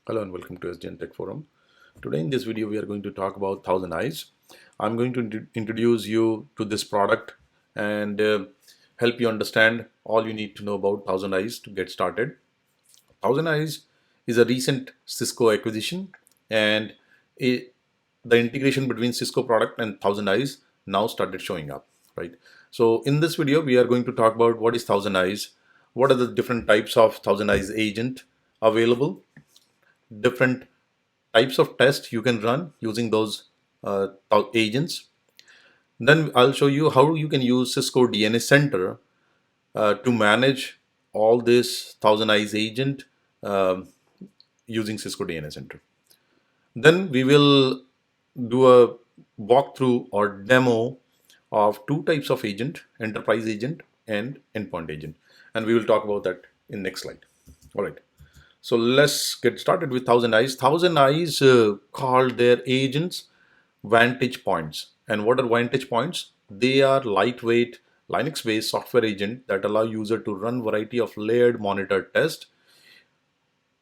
Hello and welcome to SGN Tech Forum. Today in this video we are going to talk about ThousandEyes. I'm going to introduce you to this product and help you understand all you need to know about ThousandEyes to get started. ThousandEyes is a recent Cisco acquisition, and the integration between Cisco product and ThousandEyes now started showing up, right? So in this video we are going to talk about what is ThousandEyes, what are the different types of ThousandEyes agent available, different types of tests you can run using those agents. Then I'll show you how you can use Cisco DNA Center to manage all this ThousandEyes agent um using Cisco DNA Center. Then we will do a walkthrough or demo of two types of agent, enterprise agent and endpoint agent. And we will talk about that in next slide. All right. So let's get started with ThousandEyes. ThousandEyes called their agents Vantage Points. And what are Vantage Points? They are lightweight Linux-based software agent that allow user to run variety of layered monitor tests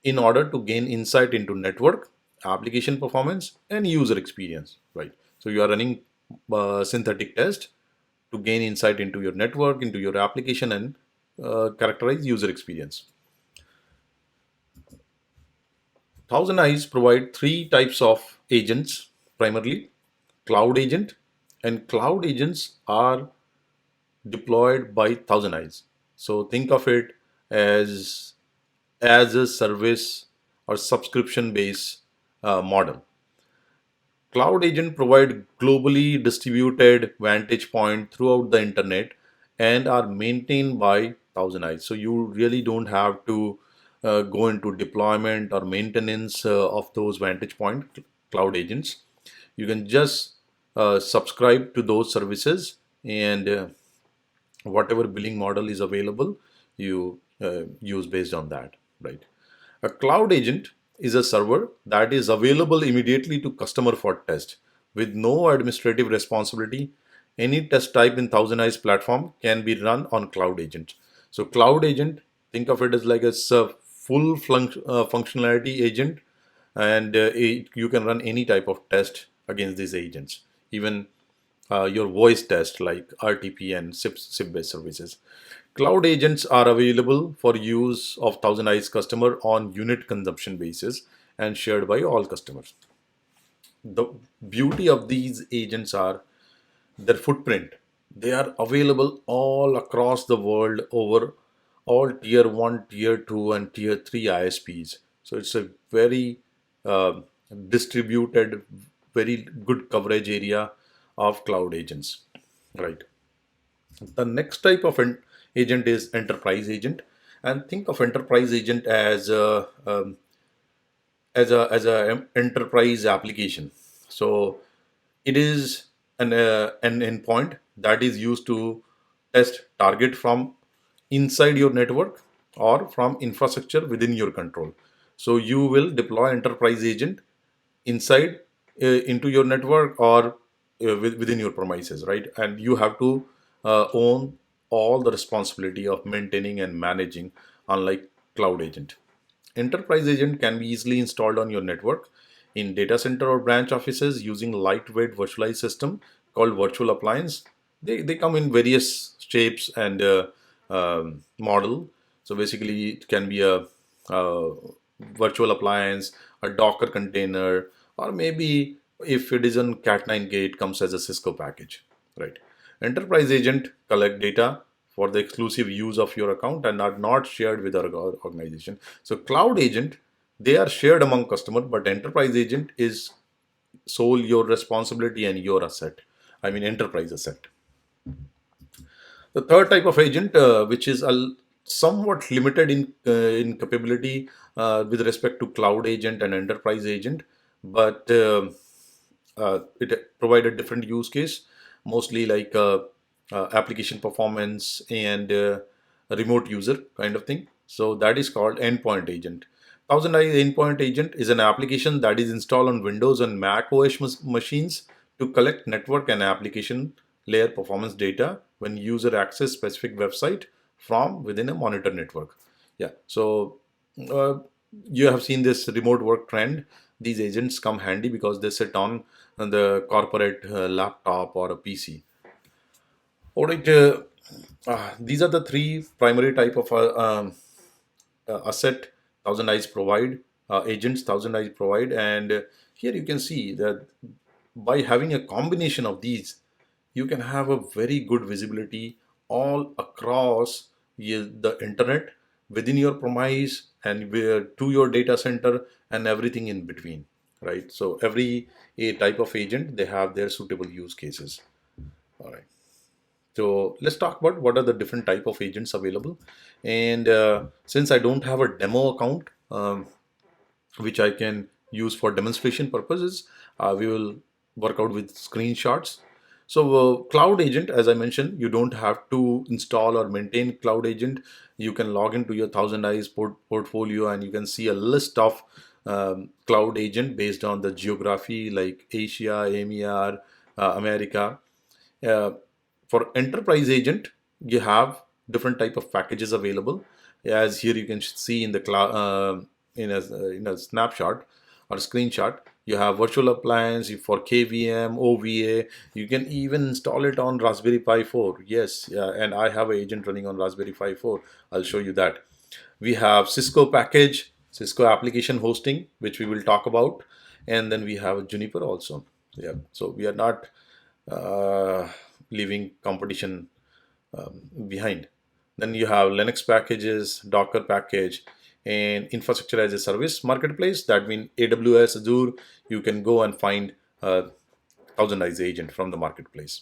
in order to gain insight into network, application performance, and user experience. Right. So you are running synthetic test to gain insight into your network, into your application, and characterize user experience. ThousandEyes provide three types of agents primarily: cloud agent, and cloud agents are deployed by ThousandEyes. So think of it as a service or subscription based model. Cloud agent provide globally distributed vantage point throughout the internet and are maintained by ThousandEyes. So you really don't have to go into deployment or maintenance of those vantage point cloud agents. You can just subscribe to those services, and whatever billing model is available, you use based on that, right? A cloud agent is a server that is available immediately to customer for test with no administrative responsibility. Any test type in ThousandEyes platform can be run on cloud agent. So cloud agent, think of it as like a full functionality agent, and you can run any type of test against these agents, even your voice test like RTP and SIP based services. Cloud agents are available for use of ThousandEyes customer on unit consumption basis and shared by all customers. The beauty of these agents are their footprint. They are available all across the world over all tier 1, tier 2, and tier 3 ISPs. So it's a very uh, distributed, very good coverage area of cloud agents, right? The next type of agent is enterprise agent, and think of enterprise agent as a enterprise application. So it is an endpoint that is used to test target from inside your network or from infrastructure within your control. So you will deploy enterprise agent inside into your network or within your premises, right? And you have to own all the responsibility of maintaining and managing, unlike cloud agent. Enterprise agent can be easily installed on your network in data center or branch offices using lightweight virtualized system called virtual appliance. They come in various shapes and model. So basically it can be a virtual appliance, a Docker container, or maybe if it is on Cat9 gate, comes as a Cisco package, right? Enterprise agent collect data for the exclusive use of your account and are not shared with our organization. So cloud agent, they are shared among customer, but enterprise agent is sole your responsibility and your asset. I mean enterprise asset. The third type of agent, which is somewhat limited in capability with respect to cloud agent and enterprise agent, but it provide a different use case, mostly like application performance and remote user kind of thing. So that is called endpoint agent. ThousandEyes endpoint agent is an application that is installed on Windows and Mac OS machines to collect network and application layer performance data when user access specific website from within a monitor network. Yeah. So uh, You have seen this remote work trend. These agents come handy because they sit on the corporate laptop or a PC. All right, these are the three primary type of asset ThousandEyes provide, agents ThousandEyes provide, and here you can see that by having a combination of these, you can have a very good visibility all across the internet, within your premise and where to your data center and everything in between, right? So every a type of agent, they have their suitable use cases. All right. So let's talk about what are the different type of agents available. And since I don't have a demo account, which I can use for demonstration purposes, we will work out with screenshots. So Cloud Agent, as I mentioned, you don't have to install or maintain Cloud Agent. You can log into your ThousandEyes portfolio and you can see a list of Cloud Agent based on the geography like Asia, EMEA, America. Uh, for enterprise agent, you have different type of packages available. As here you can see in the in a snapshot or screenshot, you have virtual appliance for KVM, OVA. You can even install it on Raspberry Pi 4. Yes, yeah, and I have an agent running on Raspberry Pi 4. I'll show you that. We have Cisco package, Cisco application hosting, which we will talk about, and then we have Juniper also. Yeah, so we are not uh, leaving competition behind. Then you have Linux packages, Docker package, and infrastructure as a service marketplace. That means AWS, Azure. You can go and find ThousandEyes agent from the marketplace.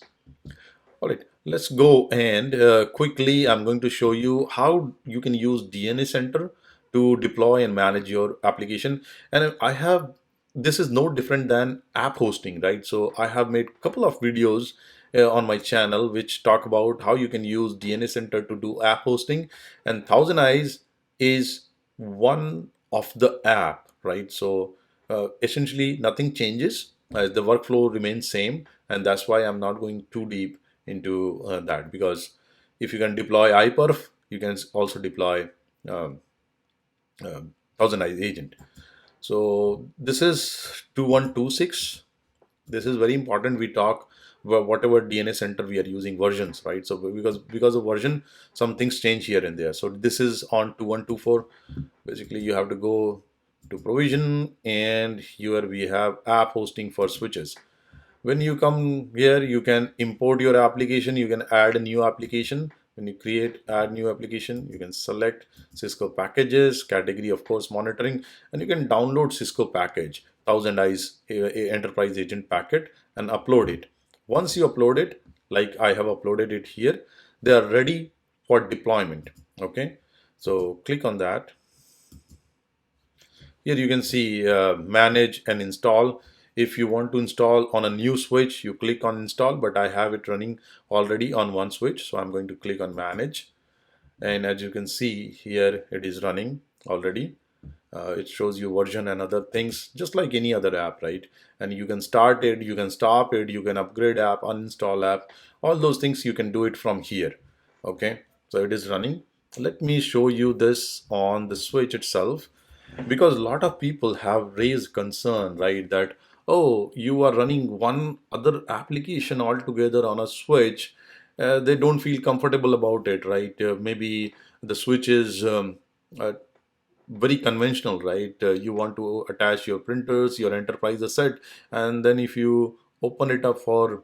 All right, let's go and quickly I'm going to show you how you can use DNA Center to deploy and manage your application. And I have, this is no different than app hosting, right? So I have made a couple of videos on my channel which talk about how you can use DNA Center to do app hosting, and ThousandEyes is one of the app, right? So essentially nothing changes. The workflow remains same, and that's why I'm not going too deep into that, because if you can deploy iPerf, you can also deploy um, ThousandEyes agent. So this is 2126. This is very important. We talk about whatever DNA center we are using versions, right? So because of version, some things change here and there. So this is on 2124. Basically, you have to go to provision, and here we have app hosting for switches. When you come here, you can import your application, you can add a new application. When you create add new application, you can select Cisco packages category, of course monitoring, and you can download Cisco package ThousandEyes enterprise agent packet and upload it. Once you upload it, like I have uploaded it here, they are ready for deployment. Okay, so click on that. Here you can see manage and install. If you want to install on a new switch, you click on install, but I have it running already on one switch. So I'm going to click on manage. And as you can see here, it is running already. It shows you version and other things, just like any other app, right? And you can start it, you can stop it, you can upgrade app, uninstall app, all those things you can do it from here. Okay, so it is running. Let me show you this on the switch itself, because a lot of people have raised concern, right, that oh, you are running one other application altogether on a switch. They don't feel comfortable about it, right? Maybe the switch is uh, very conventional, right? You want to attach your printers, your enterprise asset, and then if you open it up for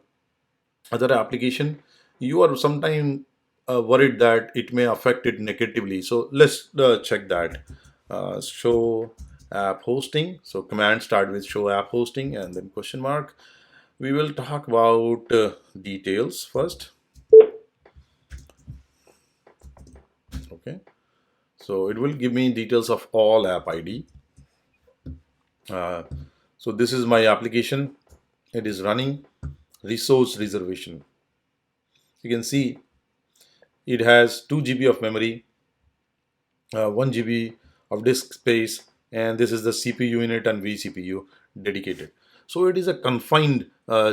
other application, you are sometimes worried that it may affect it negatively. So let's check that. Show app hosting. So command start with show app hosting and then question mark. We will talk about details first. Okay, so it will give me details of all app ID. uh, so this is my application. It is running resource reservation. You can see it has 2 GB of memory, 1 GB of disk space, and this is the CPU unit and vCPU dedicated. So it is a confined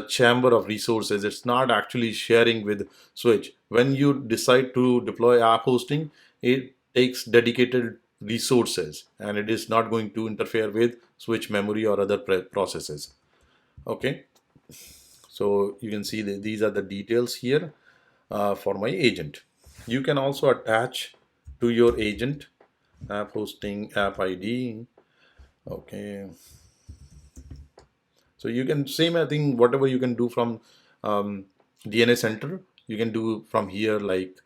chamber of resources. It's not actually sharing with switch. When you decide to deploy app hosting, it takes dedicated resources, and it is not going to interfere with switch memory or other processes. Okay, so you can see that these are the details here for my agent. You can also attach to your agent app hosting, app ID. Okay, so you can same I think whatever you can do from DNS Center, you can do from here, like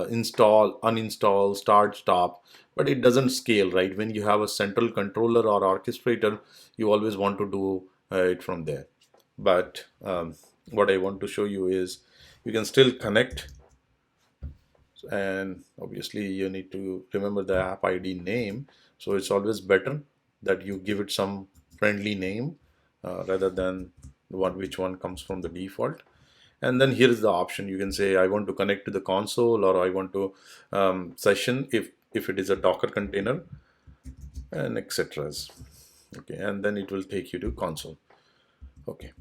install, uninstall, start, stop. But it doesn't scale, right? When you have a central controller or orchestrator, you always want to do it from there. But what I want to show you is you can still connect, and obviously you need to remember the app ID name. So it's always better that you give it some friendly name rather than the one which one comes from the default. And then here is the option. You can say I want to connect to the console, or I want to session if it is a Docker container, and etc. Okay, and then it will take you to console. Okay,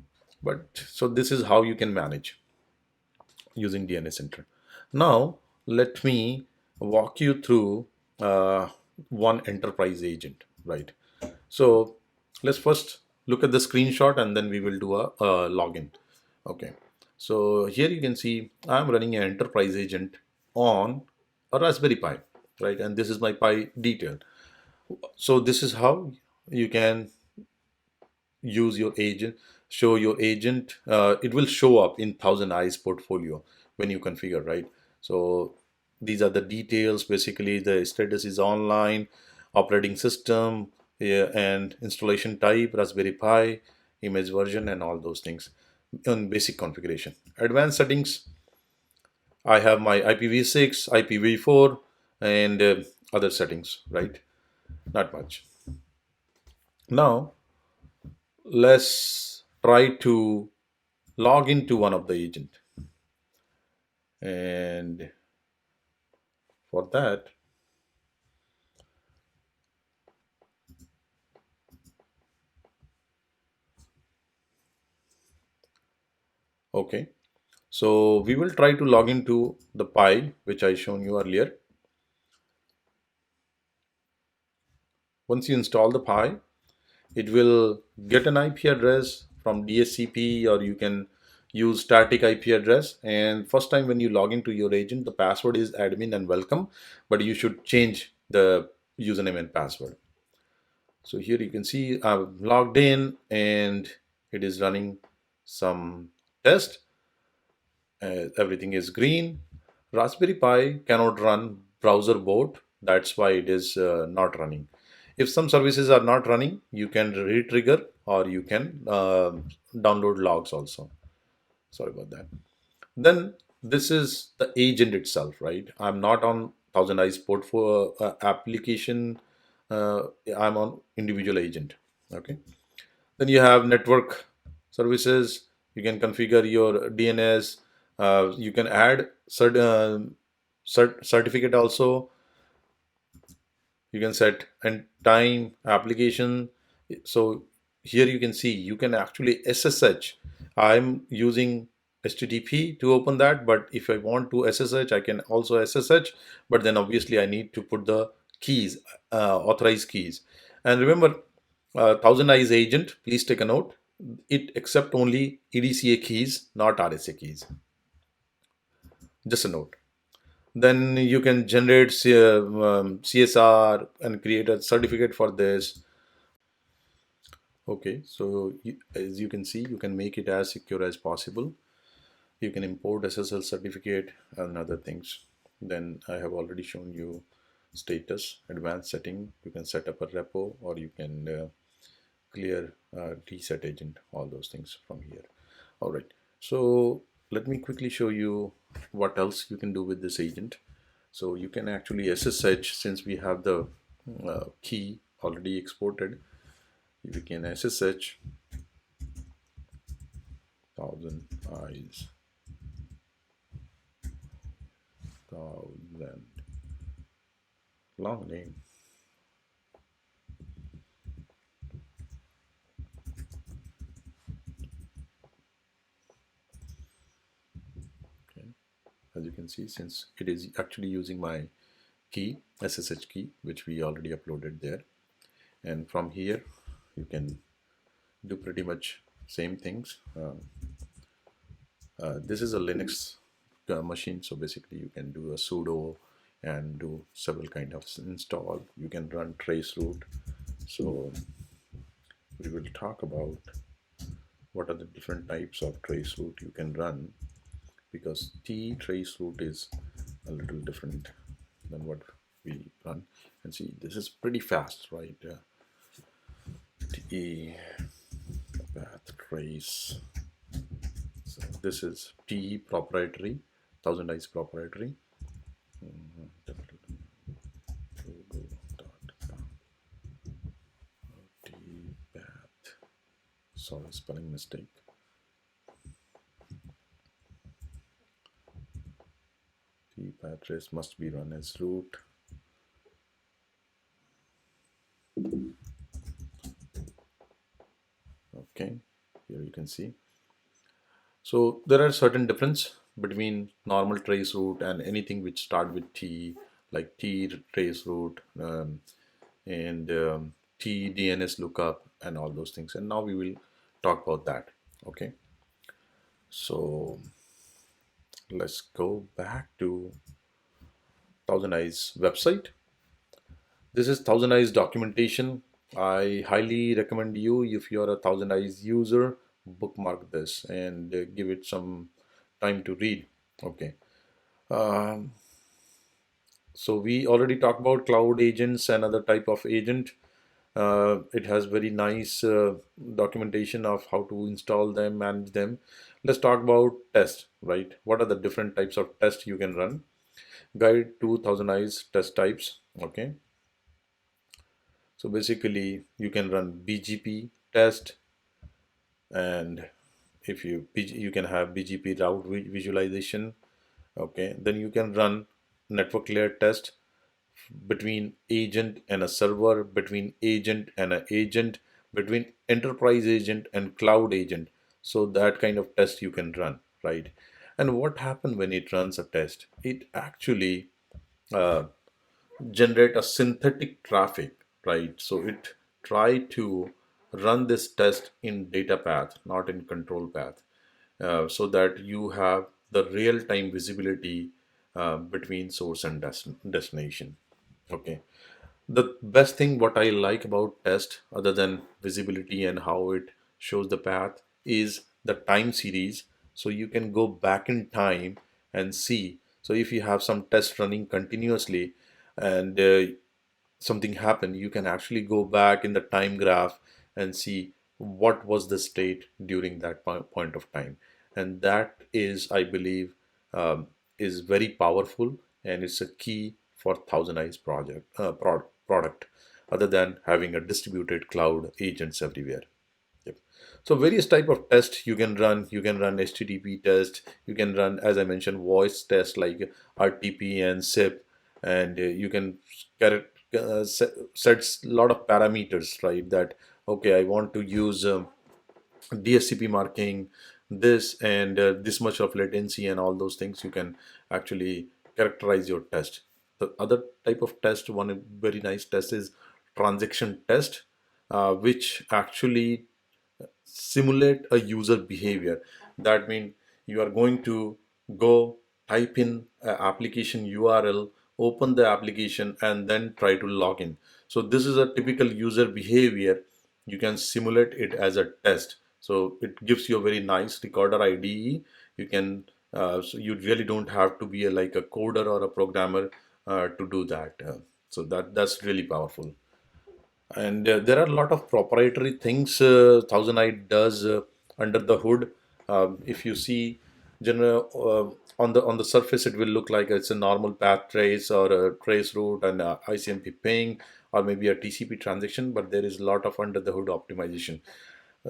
but so this is how you can manage using DNS Center. Now, let me walk you through uh, one enterprise agent, right? So, let's first look at the screenshot and then we will do a login. Okay, so here you can see I'm running an enterprise agent on a Raspberry Pi, right? And this is my Pi detail. So, this is how you can use your agent, show your agent. It will show up in ThousandEyes portfolio when you configure, right? So these are the details. Basically, the status is online, operating system, yeah, and installation type, Raspberry Pi, image version, and all those things in basic configuration. Advanced settings, I have my IPv6, IPv4, and other settings, right? Not much. Now, let's try to log into one of the agent, and for that, okay, so we will try to log into the Pi which I shown you earlier. Once you install the Pi, it will get an IP address from DSCP, or you can use static IP address. And first time when you log into your agent, the password is admin and welcome, but you should change the username and password. So here you can see I've logged in and it is running some test. Everything is green. Raspberry Pi cannot run browser boot. That's why it is not running. If some services are not running, you can re-trigger, or you can download logs also. Sorry about that. Then this is the agent itself, right? I'm not on ThousandEyes portfolio application. I'm on individual agent. Okay. Then you have network services. You can configure your DNS. You can add certificate also. You can set and time application. So here you can see you can actually SSH. I'm using HTTP to open that, but if I want to SSH, I can also SSH. But then obviously I need to put the keys, authorized keys. And remember, ThousandEyes agent, please take a note. It accept only EDCA keys, not RSA keys. Just a note. Then you can generate CSR and create a certificate for this. Okay, so as you can see, you can make it as secure as possible. You can import SSL certificate and other things. Then I have already shown you status, advanced setting. You can set up a repo, or you can clear reset agent, all those things from here. All right, so let me quickly show you what else you can do with this agent. So you can actually SSH, since we have the key already exported. We can SSH ThousandEyes, thousand, long name. Okay, as you can see, since it is actually using my key, SSH key, which we already uploaded there. And from here, you can do pretty much same things. This is a Linux machine, so basically you can do a sudo and do several kind of install. You can run traceroute. So we will talk about what are the different types of traceroute you can run, because T traceroute is a little different than what we run. And see, this is pretty fast, right? T path trace. So this is T proprietary, ThousandEyes proprietary. T-path. Sorry, spelling mistake. T-path trace must be run as root. Okay, here you can see. So there are certain difference between normal trace route and anything which start with T, like T trace route, and T DNS lookup and all those things. And now we will talk about that. Okay. So let's go back to ThousandEyes website. This is ThousandEyes documentation. I highly recommend you, if you're a ThousandEyes user, bookmark this and give it some time to read. Okay. Um, so we already talked about cloud agents and other type of agent. It has very nice documentation of how to install them, manage them. Let's talk about test, right? What are the different types of tests you can run? Guide to ThousandEyes test types. Okay. So basically, you can run BGP test, and if you can have BGP route visualization. Okay, then you can run network layer test between agent and a server, between agent and an agent, between enterprise agent and cloud agent. So that kind of test you can run, right? And what happens when it runs a test? It actually uh, generate a synthetic traffic, right? So it try to run this test in data path, not in control path, so that you have the real-time visibility between source and destination. Okay. The best thing what I like about test, other than visibility and how it shows the path, is the time series. So you can go back in time and see. So if you have some test running continuously and something happened, you can actually go back in the time graph and see what was the state during that point of time. And that is, I believe, is very powerful, and it's a key for ThousandEyes product, other than having a distributed cloud agents everywhere. Yep. So various type of tests you can run. You can run HTTP test. You can run, as I mentioned, voice test like RTP and SIP, and you can set a lot of parameters, right? That okay, I want to use DSCP marking, this and this much of latency and all those things. You can actually characterize your test. The other type of test, one very nice test is transaction test, which actually simulate a user behavior. That means you are going to go type in application URL, open the application, and then try to log in. So this is a typical user behavior. You can simulate it as a test. So it gives you a very nice recorder IDE. You can so you really don't have to be like a coder or a programmer to do that. So that's really powerful. And there are a lot of proprietary things ThousandEye does under the hood. If you see, general on the surface, it will look like it's a normal path trace or a trace route and ICMP ping or maybe a TCP transaction, but there is a lot of under the hood optimization.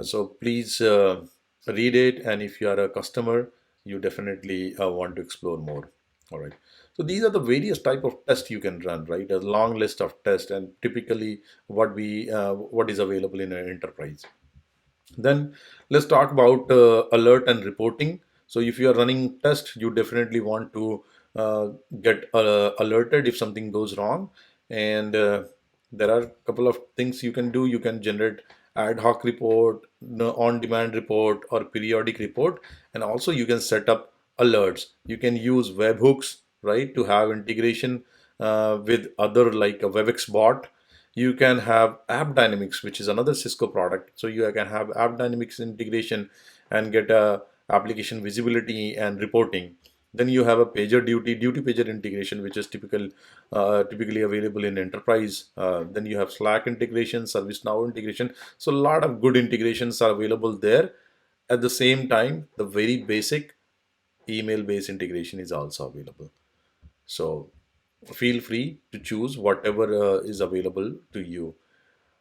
So please read it, and if you are a customer, you definitely want to explore more. All right. So these are the various type of tests you can run, right? A long list of tests, and typically what is available in an enterprise. Then let's talk about alert and reporting. So if you are running test, you definitely want to uh, get alerted if something goes wrong. And there are a couple of things you can do. You can generate ad hoc report, no, on demand report, or periodic report. And also you can set up alerts. You can use webhooks, right, to have integration with other, like a webex bot. You can have app dynamics, which is another Cisco product, so you can have app dynamics integration and get a application visibility and reporting. Then you have a pager duty pager integration, which is typically available in enterprise. Then you have Slack integration, ServiceNow integration. So a lot of good integrations are available there. At the same time, the very basic email based integration is also available. So feel free to choose whatever is available to you.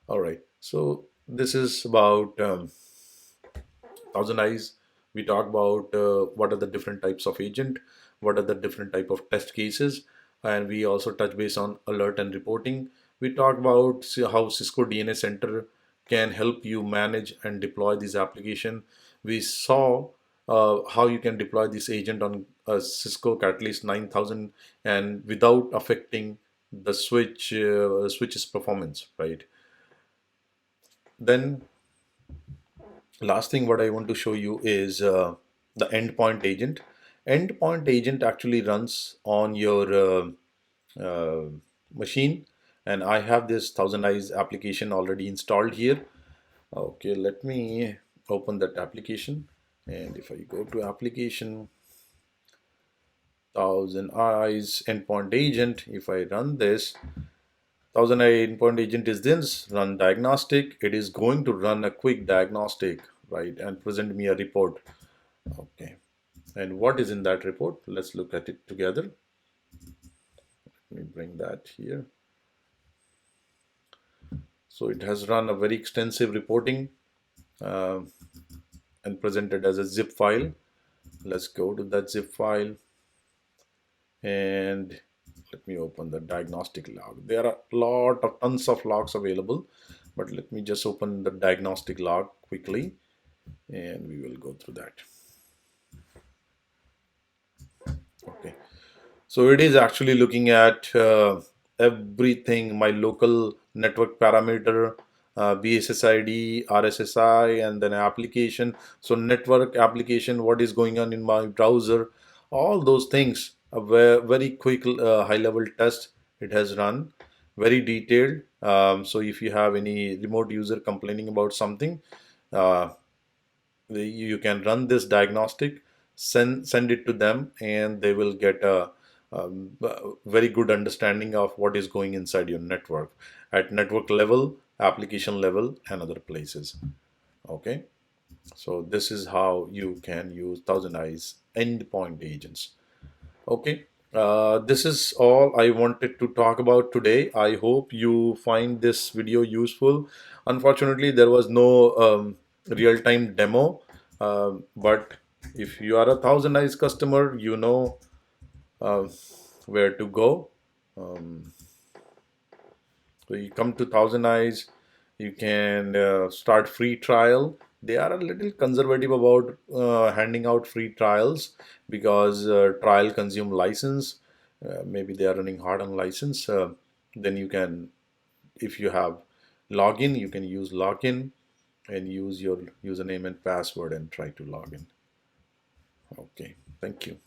All right. So this is about ThousandEyes. We talk about what are the different types of agent, what are the different type of test cases, and we also touch base on alert and reporting. We talk about how Cisco DNA Center can help you manage and deploy this application. We saw how you can deploy this agent on a Cisco Catalyst 9000 and without affecting the switch's performance, right? Then last thing what I want to show you is the endpoint agent. Endpoint agent actually runs on your uh, machine, and I have this ThousandEyes application already installed here. Okay, let me open that application, and if I go to application, ThousandEyes endpoint agent, if I run this, ThousandEyes endpoint agent is this run diagnostic. It is going to run a quick diagnostic, right, and present me a report. Okay. And what is in that report? Let's look at it together. Let me bring that here. So it has run a very extensive reporting uh, and presented as a zip file. Let's go to that zip file and let me open the diagnostic log. There are a lot of tons of logs available, but let me just open the diagnostic log quickly and we will go through that. Okay. So it is actually looking at everything, my local network parameter, BSSID, RSSI, and then application. So network application, what is going on in my browser, all those things. A very quick high level test it has run, very detailed. So if you have any remote user complaining about something, uh, you can run this diagnostic, send it to them, and they will get a very good understanding of what is going inside your network at network level, application level, and other places. Okay, so this is how you can use ThousandEyes endpoint agents. Okay, this is all I wanted to talk about today. I hope you find this video useful. Unfortunately, there was no real-time demo, but if you are a ThousandEyes customer, you know uh, where to go. Um, so you come to ThousandEyes, you can start free trial. They are a little conservative about handing out free trials because trial consume license. Maybe they are running hard on license. Then you can, if you have login, you can use login and use your username and password and try to log in. Okay, thank you.